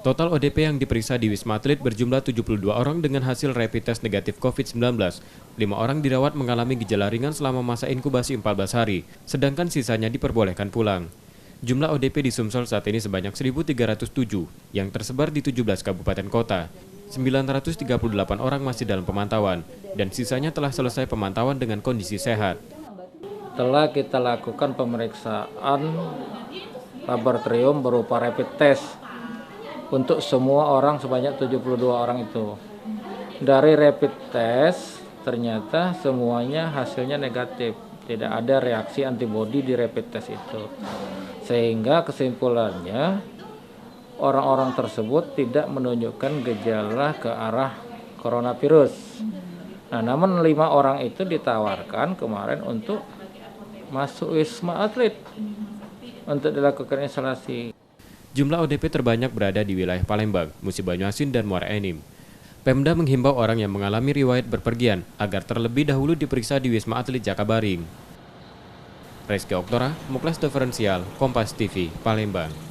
Total ODP yang diperiksa di Wisma Atlet berjumlah 72 orang dengan hasil rapid test negatif COVID-19. 5 orang dirawat mengalami gejala ringan selama masa inkubasi 14 hari, sedangkan sisanya diperbolehkan pulang. Jumlah ODP di Sumsel saat ini sebanyak 1.307 yang tersebar di 17 kabupaten kota. 938 orang masih dalam pemantauan dan sisanya telah selesai pemantauan dengan kondisi sehat. Telah kita lakukan pemeriksaan laboratorium berupa rapid test untuk semua orang sebanyak 72 orang itu. Dari rapid test ternyata semuanya hasilnya negatif. Tidak ada reaksi antibodi di rapid test itu. Sehingga kesimpulannya orang-orang tersebut tidak menunjukkan gejala ke arah coronavirus. Nah, namun 5 orang itu ditawarkan kemarin untuk masuk Wisma Atlet untuk dilakukan isolasi. Jumlah ODP terbanyak berada di wilayah Palembang, Musi Banyuasin, dan Muara Enim. Pemda menghimbau orang yang mengalami riwayat berpergian agar terlebih dahulu diperiksa di Wisma Atlet Jakabaring. Reski Oktora, Muklas Diferensial, Kompas TV, Palembang.